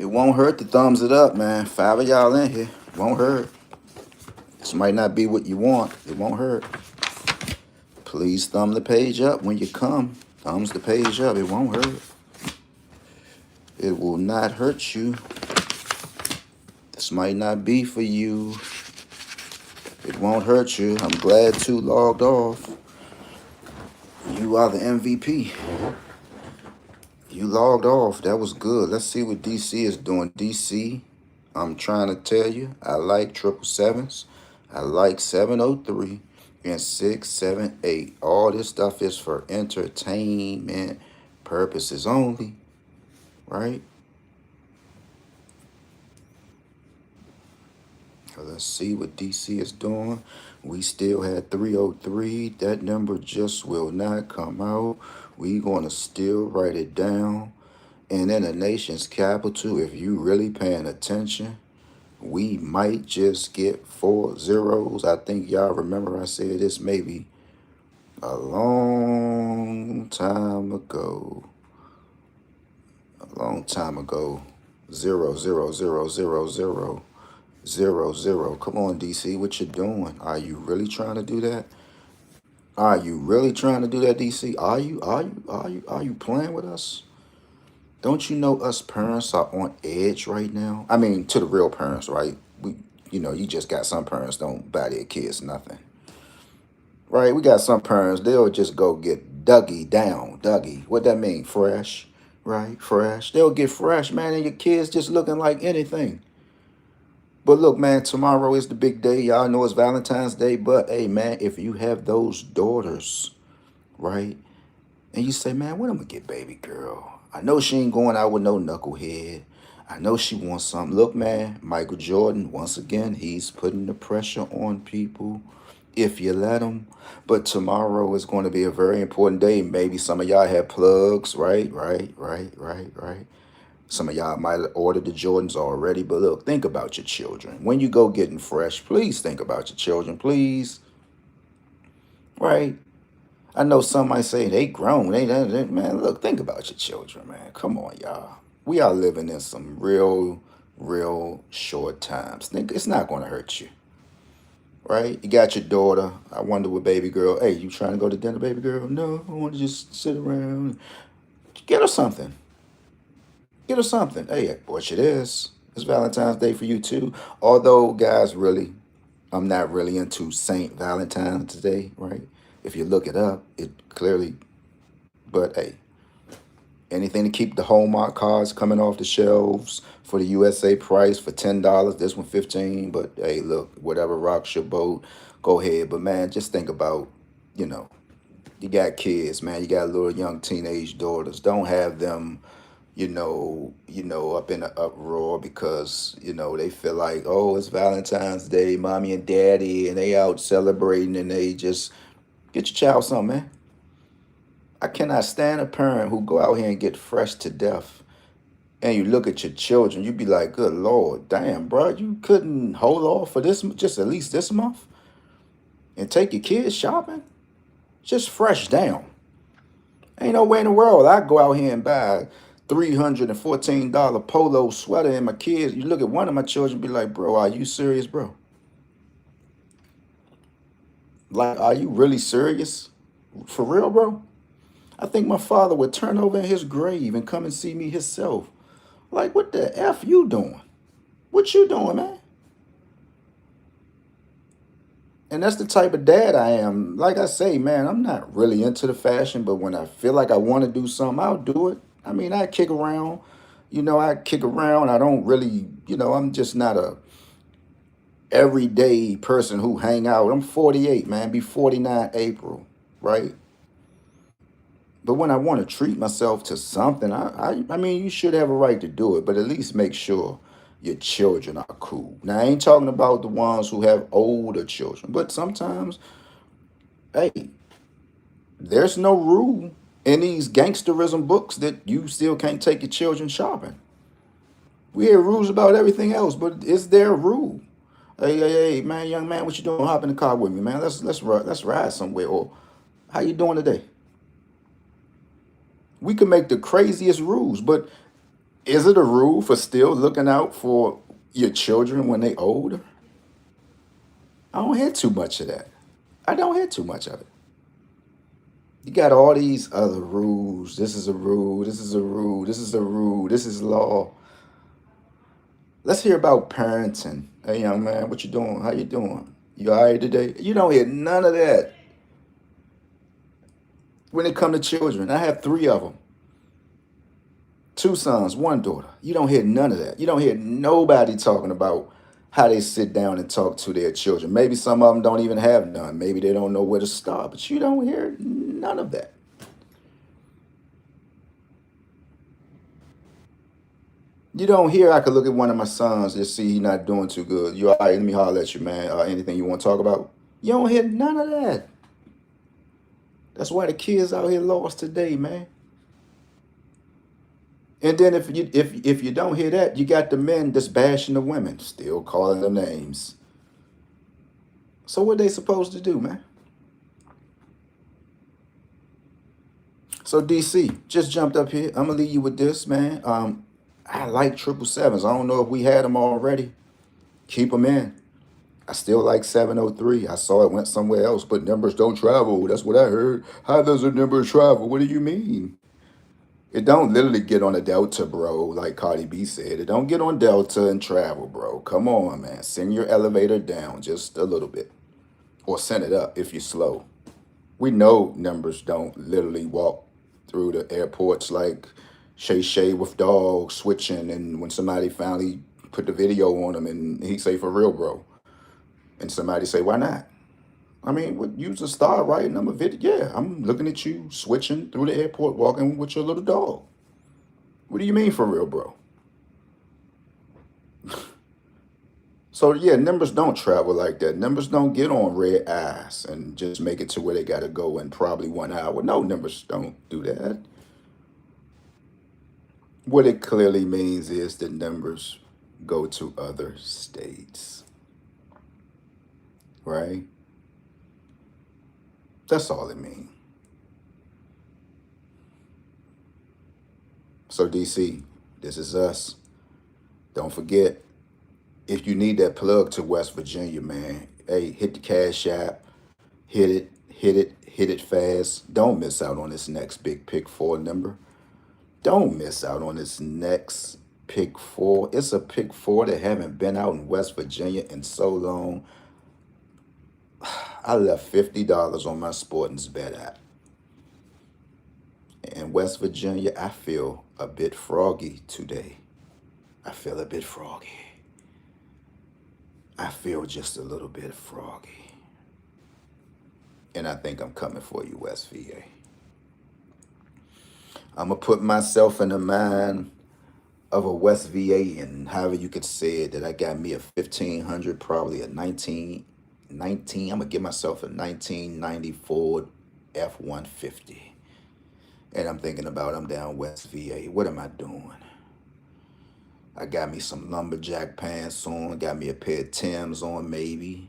It won't hurt to thumbs it up, man. 5 of y'all in here. Won't hurt. This might not be what you want. It won't hurt. Please thumb the page up when you come. Thumbs the page up. It won't hurt. It will not hurt you. This might not be for you. It won't hurt you. I'm glad to logged off. You are the MVP. You logged off. That was good. Let's see what DC is doing. DC, I'm trying to tell you, I like 777s. I like 703 and 678. All this stuff is for entertainment purposes only, right? So let's see what DC is doing. We still had 303. That number just will not come out. We going to still write it down. And in the nation's capital, if you really paying attention, we might just get 4 zeros. I think y'all remember I said this maybe a long time ago. A long time ago. 0 0 0 0 0 0 0. Come on, DC, what you doing? Are you really trying to do that? Are you really trying to do that, DC? Are you playing with us? Don't you know us parents are on edge right now? I mean, to the real parents, right? You just got some parents don't buy their kids nothing, right? We got some parents, they'll just go get Dougie down. Dougie, what that mean? Fresh, right? Fresh. They'll get fresh, man, and your kids just looking like anything. But look, man, tomorrow is the big day. Y'all know it's Valentine's Day, but hey, man, if you have those daughters, right? And you say, man, when I'm gonna get baby girl? I know she ain't going out with no knucklehead. I know she wants something. Look, man, Michael Jordan, once again, he's putting the pressure on people if you let him. But tomorrow is going to be a very important day. Maybe some of y'all have plugs, right? Right. Some of y'all might have ordered the Jordans already. But look, think about your children. When you go getting fresh, please think about your children, please. Right? I know some might say they grown. Man, look, think about your children, man. Come on, y'all. We are living in some real short times. Think it's not going to hurt you, right? You got your daughter. I wonder what baby girl. Hey, you trying to go to dinner, baby girl? No, I want to just sit around. Get her something. Get her something. Hey, watch it is. It's Valentine's Day for you too. Although, guys, really, I'm not really into Saint Valentine's Day, right? If you look it up, it clearly, but hey, anything to keep the Hallmark cards coming off the shelves for the USA price for $10. This one 15. But hey, look, whatever rocks your boat, go ahead. But man, just think about, you know, you got kids, man. You got little young teenage daughters. Don't have them, up in an uproar because, they feel like, oh, it's Valentine's Day, mommy and daddy, and they out celebrating and they just get your child something, man. I cannot stand a parent who go out here and get fresh to death. And you look at your children, you be like, good Lord, damn, bro, you couldn't hold off for this, just at least this month and take your kids shopping? Just fresh down. Ain't no way in the world I go out here and buy $314 polo sweater and my kids. You look at one of my children, be like, bro, are you serious, bro? Like, are you really serious? For real, bro? I think my father would turn over in his grave and come and see me himself. Like, what the F you doing? What you doing, man? And that's the type of dad I am. Like I say, man, I'm not really into the fashion, but when I feel like I want to do something, I'll do it. I mean, I kick around. I kick around. I don't really, I'm just not a everyday person who hang out. I'm 48, man. Be 49 April, right? But when I want to treat myself to something, I mean, you should have a right to do it, but at least make sure your children are cool. Now, I ain't talking about the ones who have older children, but sometimes, hey, there's no rule in these gangsterism books that you still can't take your children shopping. We hear rules about everything else, but is there a rule? Hey, man, young man, what you doing? Hop in the car with me, man. Let's ride somewhere. Or how you doing today? We can make the craziest rules, but Is it a rule for still looking out for your children when they older? I don't hear too much of that. I don't hear too much of it. You got all these other rules. This is a rule. This is a rule. This is a rule. This is law. Let's hear about parenting. Hey, young man, what you doing? How you doing? You all right today? You don't hear none of that when it come to children. I have three of them. Two sons, one daughter. You don't hear none of that. You don't hear nobody talking about how they sit down and talk to their children. Maybe some of them don't even have none. Maybe they don't know where to start, but you don't hear none of that. You don't hear I could look at one of my sons and see he not doing too good. You all right? Let me holler at you, man. Anything you want to talk about? You don't hear none of that. That's why the kids out here lost today, man. And then if you don't hear that, you got the men that's bashing the women, still calling them names. So what they supposed to do, man? So DC just jumped up here. I'm gonna leave you with this, man. I like 777s. I don't know if we had them already. Keep them in. I still like 703. I saw it went somewhere else, but numbers don't travel. That's what I heard. How does a number travel? What do you mean? It don't literally get on a Delta, bro, like Cardi B said. It don't get on Delta and travel, bro. Come on, man. Send your elevator down just a little bit. Or send it up if you're slow. We know numbers don't literally walk through the airports like Shay Shay with dogs switching, and when somebody finally put the video on him and he say, for real, bro. And somebody say, why not? I mean, what, use a star, right? Number video. Yeah, I'm looking at you switching through the airport, walking with your little dog. What do you mean for real, bro? So yeah, numbers don't travel like that. Numbers don't get on red eyes and just make it to where they gotta go in probably 1 hour. No, numbers don't do that. What it clearly means is the numbers go to other states, right? That's all it means. So DC, this is us. Don't forget, if you need that plug to West Virginia, man, hey, hit the Cash App, hit it, hit it, hit it fast. Don't miss out on this next big pick four number. Don't miss out on this next pick four. It's a pick four that haven't been out in West Virginia in so long. I left $50 on my Sportings bet app. In West Virginia, I feel a bit froggy today. I feel a bit froggy. I feel just a little bit froggy. And I think I'm coming for you, West VA. I'm going to put myself in the mind of a West VA, and however you could say it, that I got me a 1500, probably a 19. I'm going to give myself a 1994 F-150. And I'm thinking about I'm down West VA. What am I doing? I got me some lumberjack pants on. Got me a pair of Timbs on, maybe.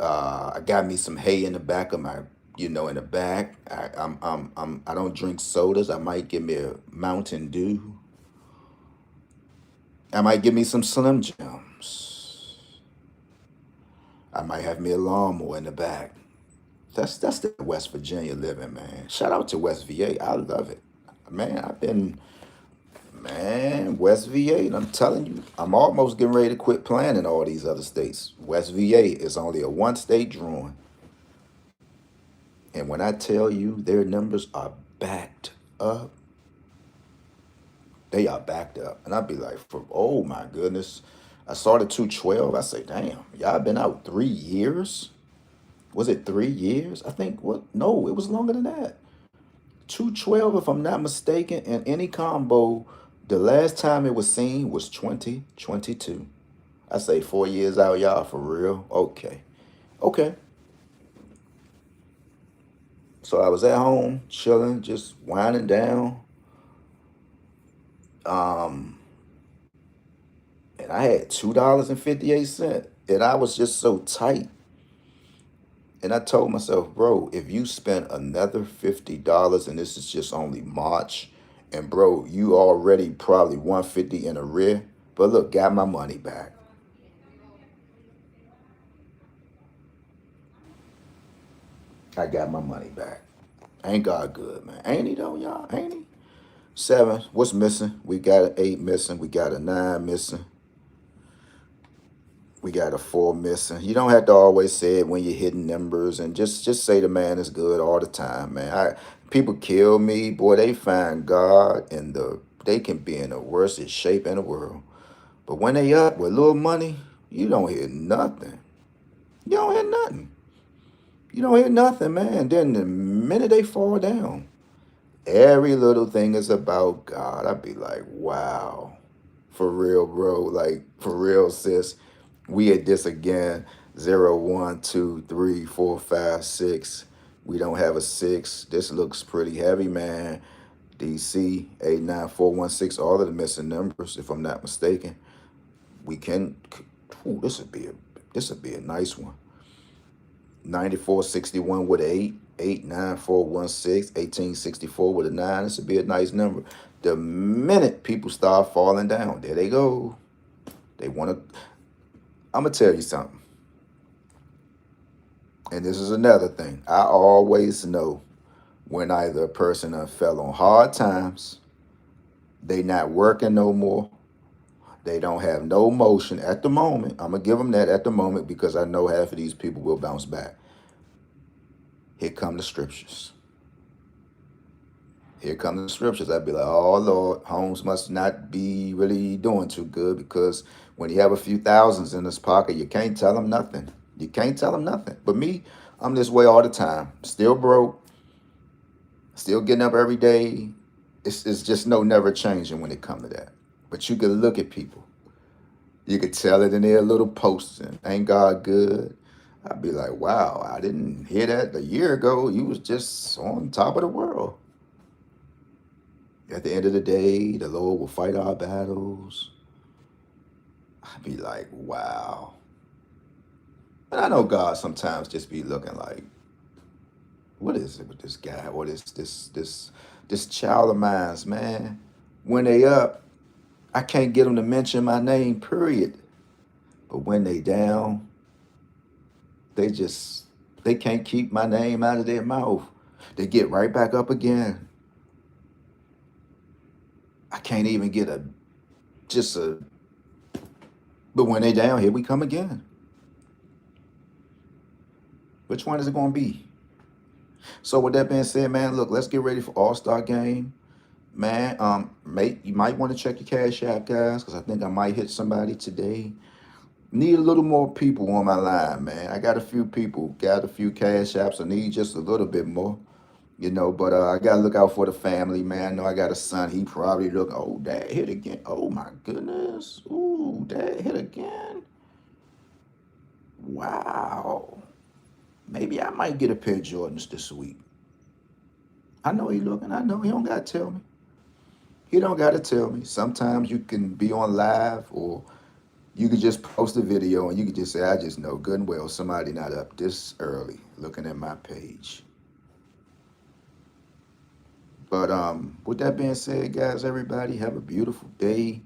I got me some hay in the back of my, in the back. I don't drink sodas. I might give me a Mountain Dew. I might give me some Slim Jims. I might have me a lawnmower in the back. That's the West Virginia living, man. Shout out to West VA. I love it. Man, West VA, and I'm telling you, I'm almost getting ready to quit playing in all these other states. West VA is only a one-state drawing. And when I tell you their numbers are backed up, they are backed up. And I'd be like, oh my goodness. I saw the 212. I say, damn, y'all been out 3 years? Was it 3 years? I think, what? No, it was longer than that. 212, if I'm not mistaken, in any combo, the last time it was seen was 2022. I say 4 years out, y'all, for real? Okay. Okay. So I was at home, chilling, just winding down. And I had $2.58. And I was just so tight. And I told myself, bro, if you spent another $50, and this is just only March, And bro, you already probably 150 in arrear. But look, got my money back. I got my money back. Ain't God good, man? Ain't he though, y'all? Ain't he? Seven. What's missing? We got an 8 missing. We got a 9 missing. We got a 4 missing. You don't have to always say it when you're hitting numbers, and just say the man is good all the time, man. People kill me, boy. They find God and they can be in the worst shape in the world. But when they up with little money, you don't hear nothing. You don't hear nothing. You don't hear nothing, man. Then the minute they fall down, every little thing is about God. I'd be like, wow. For real, bro. Like, for real, sis. We at this again. 0, 1, 2, 3, 4, 5, 6. We don't have a 6. This looks pretty heavy, man. DC 89416. All of the missing numbers, if I'm not mistaken. We can. Ooh, this would be a nice one. 9461 with an 8. 89416. 1864 with a 9. This would be a nice number. The minute people start falling down, there they go. They want to. I'm gonna tell you something, and this is another thing. I always know when either a person fell on hard times, they not working no more, they don't have no motion at the moment. I'm gonna give them that at the moment because I know half of these people will bounce back. Here come the scriptures. Here come the scriptures. I'd be like, oh Lord, Holmes must not be really doing too good, because when you have a few thousands in his pocket, you can't tell him nothing. You can't tell him nothing. But me, I'm this way all the time. Still broke, still getting up every day. It's just no never changing when it comes to that. But you can look at people. You could tell it in their little posts and ain't God good. I'd be like, wow, I didn't hear that a year ago. You was just on top of the world. At the end of the day, the Lord will fight our battles. I'd be like, wow. And I know God sometimes just be looking like, what is it with this guy? What is this child of mine's, man? When they up, I can't get them to mention my name, period. But when they down, they just they can't keep my name out of their mouth. They get right back up again. I can't even get just a but when they down, here we come again. Which one is it gonna be? So with that being said, man, look, let's get ready for All-Star game. Man, mate, you might want to check your Cash App, guys, because I think I might hit somebody today. Need a little more people on my line, man. I got a few people, got a few Cash Apps. I need just a little bit more, but I gotta look out for the family, man. I know I got a son. He probably look, oh, dad hit again. Oh my goodness. Ooh, dad hit again. Wow. Maybe I might get a pair of Jordans this week. I know he looking. I know he don't gotta tell me. He don't gotta tell me. Sometimes you can be on live, or you could just post a video and you could just say, I just know good and well somebody not up this early looking at my page. But with that being said, guys, everybody have a beautiful day.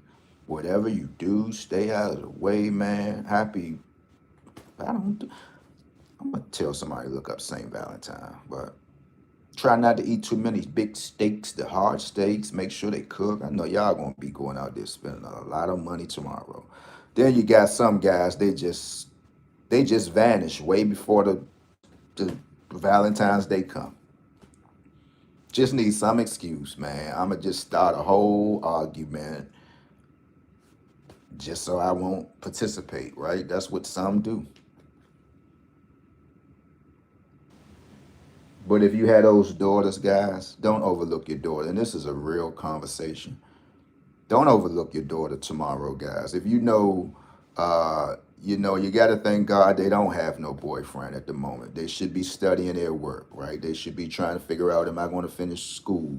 Whatever you do, stay out of the way, man. Happy. I'm gonna tell somebody to look up St. Valentine, but try not to eat too many big steaks, the hard steaks. Make sure they cook. I know y'all gonna be going out there spending a lot of money tomorrow. Then you got some guys, they just vanish way before the Valentine's Day come. Just need some excuse, man. I'ma just start a whole argument just so I won't participate, right? That's what some do. But if you had those daughters, guys, don't overlook your daughter. And this is a real conversation. Don't overlook your daughter tomorrow, guys. If you got to thank God they don't have no boyfriend at the moment. They should be studying their work, right? They should be trying to figure out, am I going to finish school?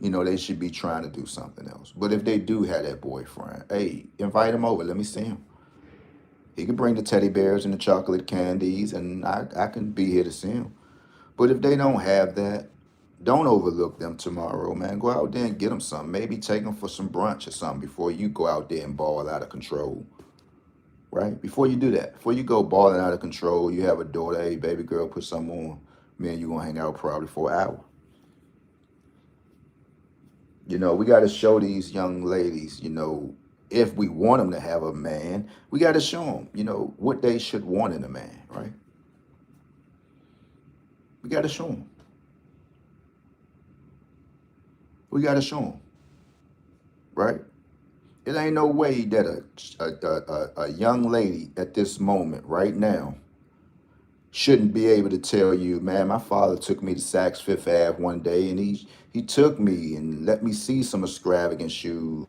They should be trying to do something else. But if they do have that boyfriend, hey, invite him over. Let me see him. He can bring the teddy bears and the chocolate candies, and I can be here to see him. But if they don't have that, Don't overlook them tomorrow, man. Go out there and get them something. Maybe take them for some brunch or something before you go out there and ball out of control, right? Before you do that, before you go balling out of control, you have a daughter, hey, baby girl, put something on. Man, you going to hang out probably for an hour. We got to show these young ladies, if we want them to have a man, we got to show them, what they should want in a man, right? We got to show them. We got to show them, right? It ain't no way that a young lady at this moment, right now, shouldn't be able to tell you, man, my father took me to Saks Fifth Ave one day and he took me and let me see some extravagant shoes.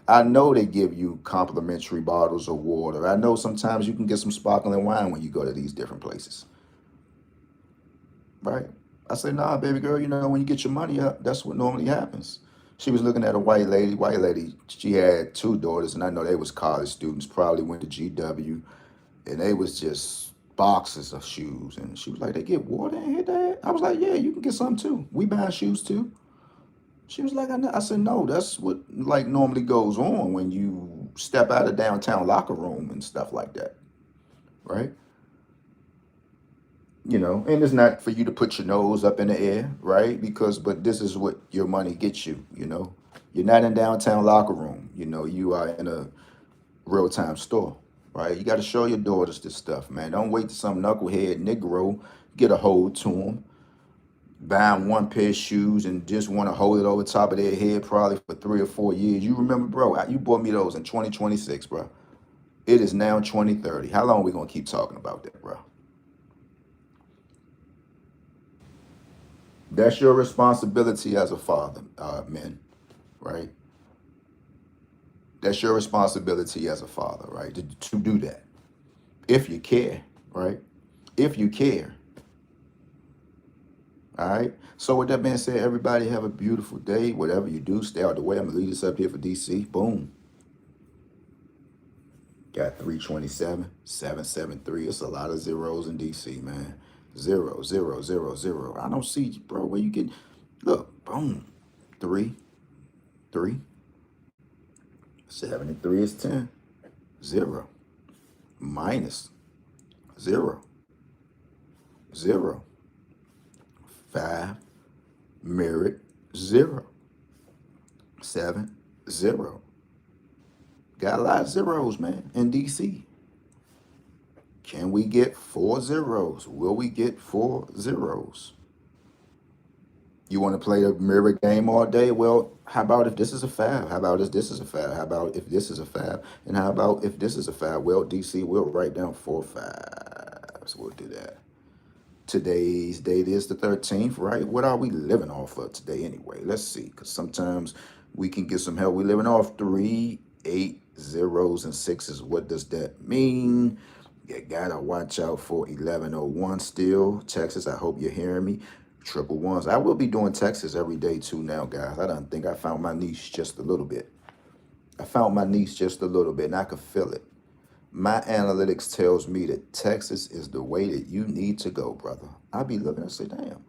I know they give you complimentary bottles of water. I know sometimes you can get some sparkling wine when you go to these different places, right? I say, nah, baby girl, when you get your money up, that's what normally happens. She was looking at a white lady. White lady, she had two daughters, and I know they was college students, probably went to GW, and they was just boxes of shoes. And she was like, they get water in here, Dad? I was like, yeah, you can get some too. We buy shoes too. She was like, I know. I said, no, that's what like normally goes on when you step out of downtown locker room and stuff like that, right? And it's not for you to put your nose up in the air, right? But this is what your money gets you. You're not in downtown locker room, you are in a real time store, right? You got to show your daughters this stuff, man. Don't wait till some knucklehead Negro get a hold to them, buy 'em one pair of shoes and just want to hold it over top of their head probably for 3 or 4 years. You remember, bro, you bought me those in 2026, bro. It is now 2030. How long are we going to keep talking about that, bro? That's your responsibility as a father, men, right? That's your responsibility as a father, right? To do that. If you care, right? If you care. All right. So with that being said, everybody have a beautiful day. Whatever you do, stay out the way. I'm gonna leave this up here for DC. Boom. Got 327, 773. It's a lot of zeros in DC, man. 0, 0, 0, 0. I don't see, bro, where you get look, boom. 3, 3. 73 is 10. 0. Minus 0. 0. 5. Mirrored 0. 7. 0. Got a lot of zeros, man, in DC. Can we get 4 zeros? Will we get 4 zeros? You want to play the mirror game all day? Well, how about if this is a fab? How about if this is a fab? How about if this is a fab? And how about if this is a fab? Well, DC, we'll write down 4 fabs. We'll do that. Today's date is the 13th, right? What are we living off of today anyway? Let's see, because sometimes we can get some help. We're living off 3, 8, zeros, and 6s. What does that mean? You gotta watch out for 1101 still. Texas, I hope you're hearing me. Triple ones. I will be doing Texas every day too now, guys. I don't think I found my niche just a little bit. I found my niche just a little bit, and I could feel it. My analytics tells me that Texas is the way that you need to go, brother. I be looking and say, damn.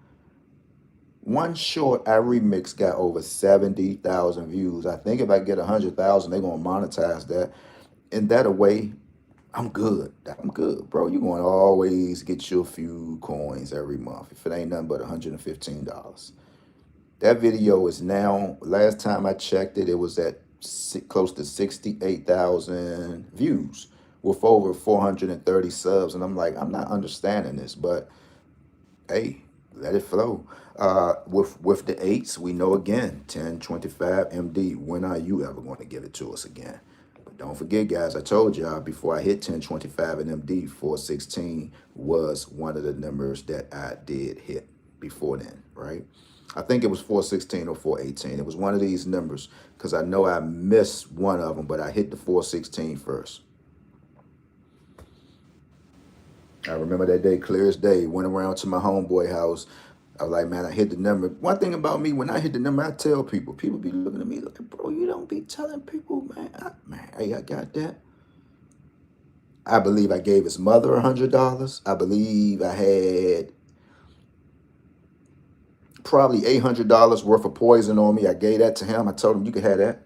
One short I remix got over 70,000 views. I think if I get 100,000, they're gonna monetize that. And that away, I'm good. I'm good, bro. You're gonna always get you a few coins every month. If it ain't nothing but $115. That video is now, last time I checked it, it was at close to 68,000 views with over 430 subs. And I'm like, I'm not understanding this, but hey, let it flow. With the eights, we know again, 1025 MD. When are you ever going to give it to us again? But don't forget, guys, I told y'all before I hit 1025 and MD, 416 was one of the numbers that I did hit before then, right? I think it was 416 or 418. It was one of these numbers because I know I missed one of them, but I hit the 416 first. I remember that day clear as day. Went around to my homeboy house. I was like, man, I hit the number. One thing about me, when I hit the number, I tell people. People be looking at me like, bro, you don't be telling people, man. Hey, I got that. I believe I gave his mother $100. I believe I had probably $800 worth of poison on me. I gave that to him. I told him you could have that,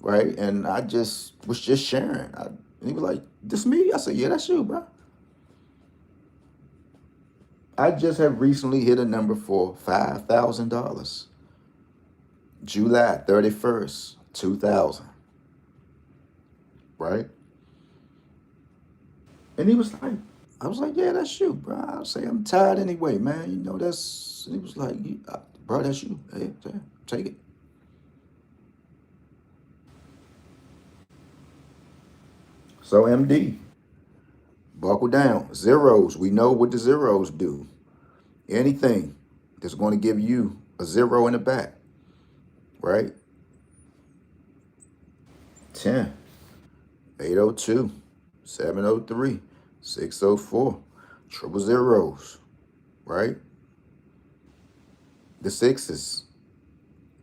right? And I just was just sharing. He was like, "This me?" I said, "Yeah, that's you, bro." I just have recently hit a number for $5,000. July 31st, 2000, right? And he was like, I was like, "Yeah, that's you, bro." I say, "I'm tired anyway, man. You know, that's," he was like, "Bro, that's you. Hey, take it." So, MD, buckle down. Zeros, we know what the zeros do. Anything that's going to give you a zero in the back, right? 10, 802, 703, 604, triple zeros, right? The sixes,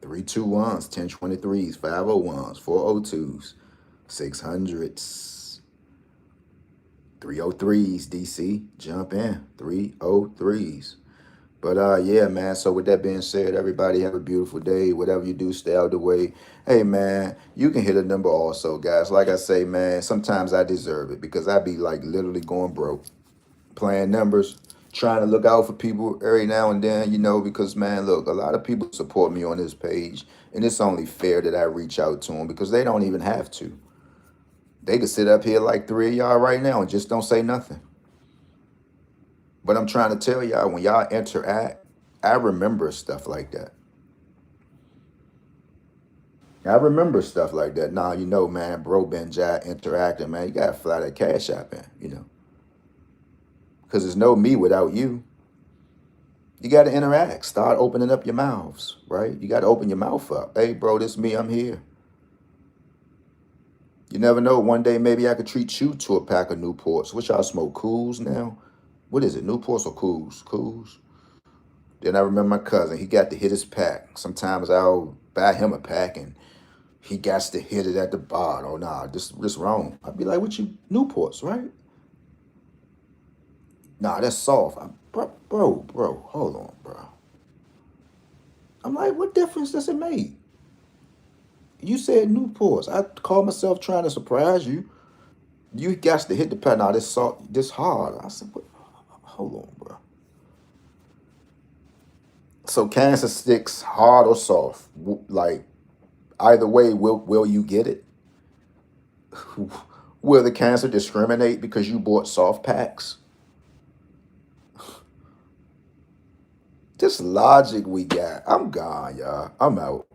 321s, 1023s, 501s, 402s, 600s, 303s, DC, jump in, 303s. But yeah, man. So with that being said, everybody have a beautiful day. Whatever you do, stay out the way. Hey, man, you can hit a number also, guys. Like I say, man, sometimes I deserve it because I be like literally going broke, playing numbers, trying to look out for people every now and then, because man, look, a lot of people support me on this page, and it's only fair that I reach out to them because they don't even have to. They could sit up here like three of y'all right now and just don't say nothing. But I'm trying to tell y'all, when y'all interact, I remember stuff like that. I remember stuff like that. Now, man, bro, Ben Jai interacting, man, you got to fly that cash app in. Because there's no me without you. You got to interact. Start opening up your mouths, right? You got to open your mouth up. Hey, bro, this me. I'm here. You never know. One day, maybe I could treat you to a pack of Newports. Which y'all smoke? Cools now? What is it? Newports or Cools? Cools. Then I remember my cousin. He got to hit his pack. Sometimes I'll buy him a pack and he got to hit it at the bar. Oh, nah, this wrong. I'd be like, what you, Newports, right? Nah, that's soft. Bro, hold on, bro. I'm like, what difference does it make? You said Newports. I call myself trying to surprise you. You got to hit the pack. Nah, this soft, this hard. I said, what? Hold on, bro. So cancer sticks hard or soft? Like, either way, will you get it? Will the cancer discriminate because you bought soft packs? This logic we got. I'm gone, y'all. I'm out.